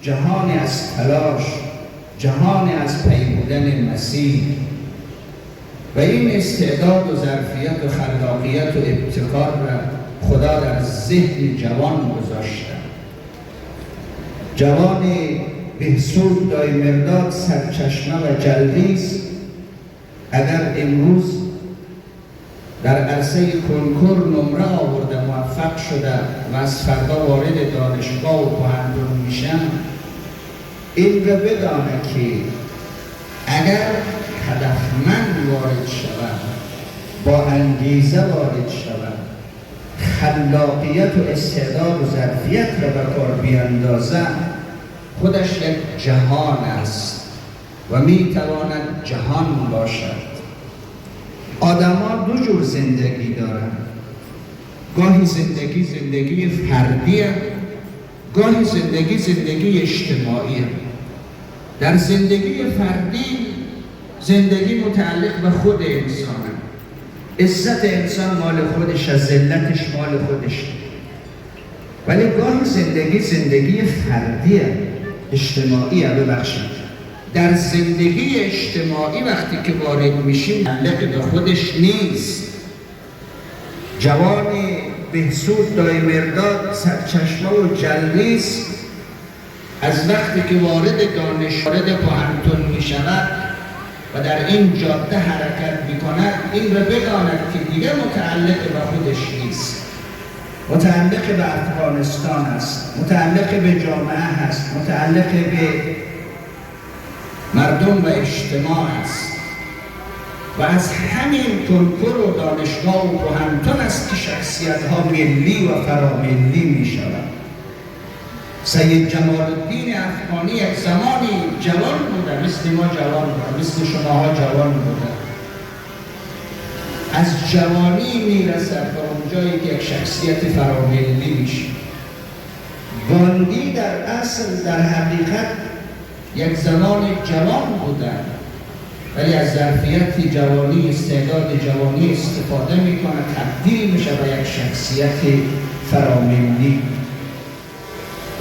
جهانی از تلاش، جهانی از پیمودن مسیر. و این استعداد و ظرفیت و خلاقیت و ابتکار را خدا در ذهن جوان گذاشته. جوان بهسود دایمرداد سرچشمه و جلویز اگر امروز در عرصه کنکور نمره آورده موفق شده و از فردا وارد دانشگاه و کهن‌دون میشن، این را بدانه که اگر هدفمند وارد شود، با انگیزه وارد شود، خلاقیت و استعداد و ظرفیت را به کار بیاندازه، خودش یک جهان است و میتواند جهان باشد. آدم‌ها دو جور زندگی دارند. گاهی زندگی فردیه، گاهی زندگی اجتماعیه. در زندگی فردی زندگی متعلق به خود انسانه. عزت انسان مال خودش، از ذلتش مال خودش. ولی گاهی زندگی فردیه، اجتماعیه. ببخشید، در زندگی اجتماعی وقتی که وارد میشیم متعلق به خودش نیست. جوان بهسود دایمرداد سرچشمه و جلویز از وقتی که وارد کهن‌دون میشود و در این جاده حرکت میکند، این را بداند که دیگه متعلق به خودش نیست، متعلق به افغانستان است، متعلق به جامعه هست، متعلق به مردم و اجتماع است. و از همین کنکور و دانشگاه و کهن‌دون است که شخصیت‌ها ملی و فراملی می‌شوند. سید جمال الدین افغانی یک زمانی جوان بوده، مثل ما جوان بوده، مثل شماها جوان بوده. از جوانی میرسد به اون جایی که یک شخصیت فراملی میشه. گاندی در اصل در حقیقت یک زمان جوان بوده، ولی از ظرفیت جوانی، استعداد جوانی استفاده میکنه، تبدیل میشه به یک شخصیت فراملی.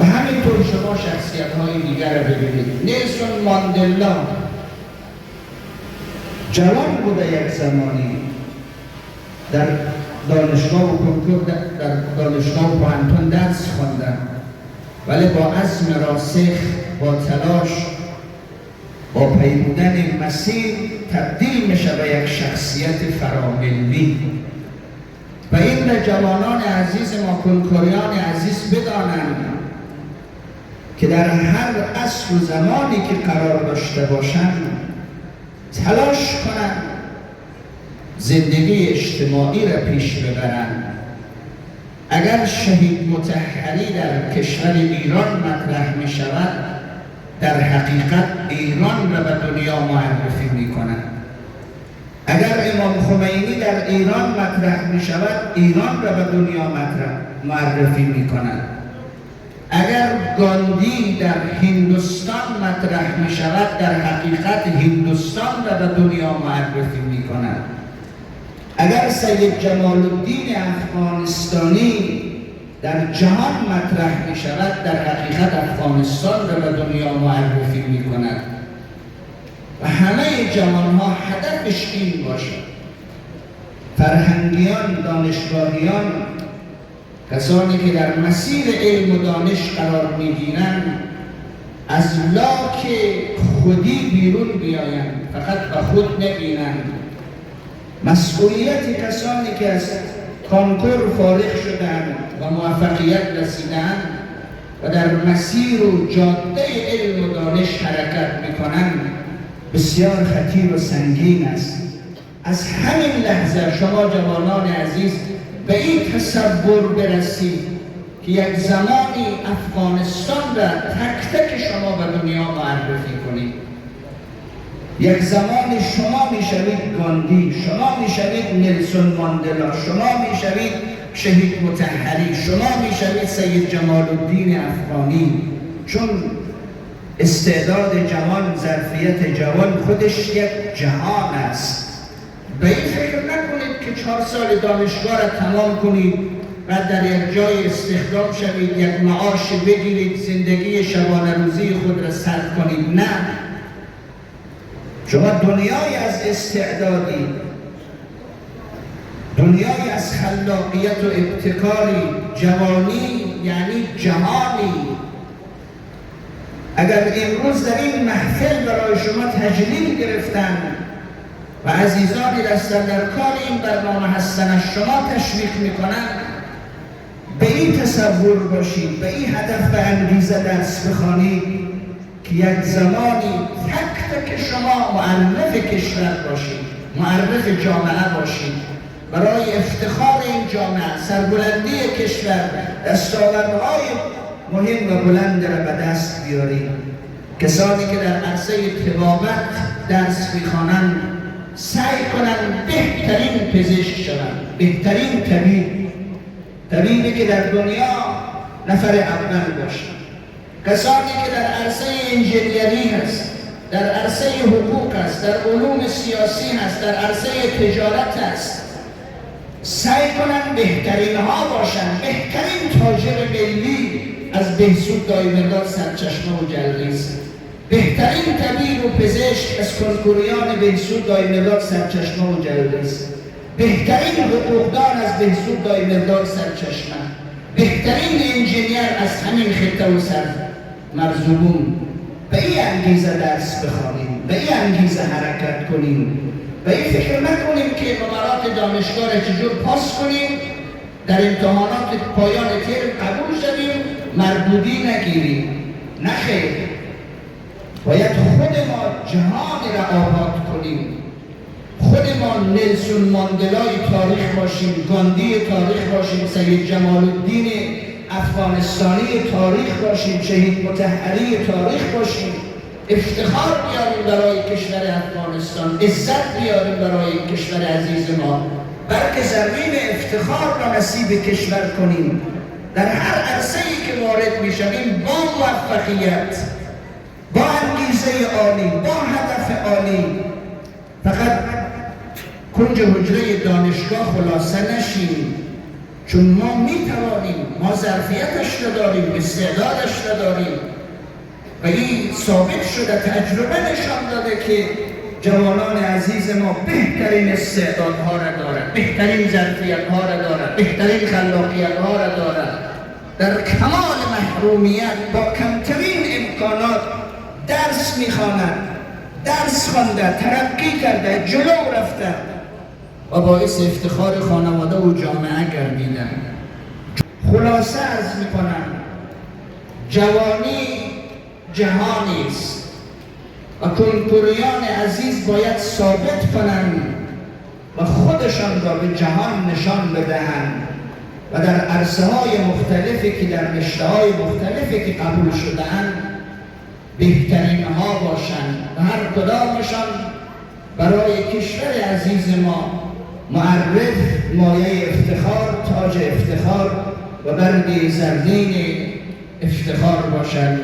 و همینطور شما شخصیت‌های دیگر رو ببینید. نیلسون ماندلا جوان بوده، یک زمانی در دانشگاه و کنکور در دانشگاه و کهن‌دون درس خواندن، ولی با عزم راسخ، با تلاش، با پیمودن مسیر تبدیل میشه به یک شخصیت فراملی. و این به جوانان عزیز ما، کنکوریان عزیز بدانند که در هر عصر و زمانی که قرار داشته باشند تلاش کنند زندگی اجتماعی را پیش ببرند. اگر شهید مطهری در کشور ایران مطرح می شود، در حقیقت ایران را به دنیا معرفی می کند. اگر امام خمینی در ایران مطرح می شود، ایران را به دنیا معرفی می کند. اگر گاندی در هندوستان مطرح می شود، در حقیقت هندوستان را به دنیا معرفی می کند. اگر سید جمال الدین افغانستانی در جهان مطرح می شود، در حقیقت افغانستان را به دنیا معرفی می کند. و همه جوانها هدفش این باشد. فرهنگیان، دانشگاهیان، کسانی که در مسیر علم و دانش قرار می گیرند، از لاک خودی بیرون بیایند، فقط به خود نبینند. مسئولیت کسانی که از کنکور فارغ شدند و موفقیت رسیدند و در مسیر و جاده علم و دانش حرکت میکنند بسیار خطیر و سنگین است. از همین لحظه شما جوانان عزیز به این تصور برسید که یک زمانی افغانستان را تک تک شما به دنیا معرفی کنید. یک زمان شما میشوید گاندی، شما میشوید نیلسون ماندلا، شما میشوید شهید مطهری، شما میشوید سید جمال الدین افغانی. چون استعداد جوان، ظرفیت جوان خودش یک جهان است. به این فکر نکنید که 4 سال دانشگاه را تمام کنید و در یک جای استخدام شوید، یک معاش بگیرید، زندگی شبانه روزی خود را سر کنید. نه، شما دنیای از استعدادی، دنیای از خلاقیت و ابتکاری، جوانی یعنی جهانی. اگر امروز در این محفل برای شما تجلیل گرفتن و عزیزانی دست در کار این برنامه هستن از شما تشویق میکنن، به این تصور باشید، به این هدف و انگیزه درس بخوانید که یک زمانی تک تک شما معرف کشور باشید، معرف جامعه باشید، برای افتخار این جامعه، سربلندی کشور، دستاوردهای مهم و بلند را به دست بیارید. کسانی که در عرصه طبابت درس میخوانند سعی کنند بهترین پزشک شوند، بهترین طبیبی که در دنیا نفر اول باشد. کسانی که در عرصه انجینیری هست، در عرصه حقوق هست، در علوم سیاسی هست، در عرصه تجارت هست، سعی کنند بهترین ها باشند. بهترین تاجر ملی از بهسود دایمرداد سرچشمه و جلریز، بهترین طبیب و پزشک از کنکوریان بهسود دایمرداد سرچشمه و جلریز، بهترین حقوقدان از بهسود دایمرداد سرچشمه، بهترین انجینیر از همین خطه و سر مرزبون. به این انگیزه درس بخوانیم، به این انگیزه حرکت کنیم، به این فکر نکنیم که نمرات دانشگاه را چجور پاس کنیم، در امتحانات پایان ترم قبول شویم، مردودی نگیریم. نه خیر، باید خود ما جهان را آباد کنیم، خود ما نلسون ماندلای تاریخ باشیم، گاندی تاریخ باشیم، سید جمال الدین افغانستانی تاریخ باشیم، شهید مطهری تاریخ باشیم، افتخار بیاریم برای کشور افغانستان، عزت بیاریم برای کشور عزیز ما، بلکه زمین افتخار را نصیب کشور کنیم. در هر عرصه‌ای که وارد می‌شویم با موفقیت، با انگیزه عالی، با هدف عالی، فقط کنج حجره دانشگاه خلاصه نشیم، چون ما میتوانیم، ما ظرفیتش را داریم، استعدادش را داریم و این ثابت شده، تجربه نشان داده که جوانان عزیز ما بهترین استعدادها را دارند، بهترین ظرفیتها را دارند، بهترین خلاقیتها را دارند، در کمال محرومیت با کمترین امکانات درس میخوانند، درس خوانده، ترقی کرده، جلو رفته و باعث افتخار خانواده و جامعه گردیدن. خلاصه عرض میکنم، جوانی جهانی است و کنکوریان عزیز باید ثابت کنند و خودشان را به جهان نشان بدهند و در عرصه های مختلفی که در رشته های مختلفی که قبول شده‌اند بهترین ها باشند و هر کدامشان برای کشور عزیز ما معرف، مایه افتخار، تاج افتخار و برگ زرین افتخار باشند.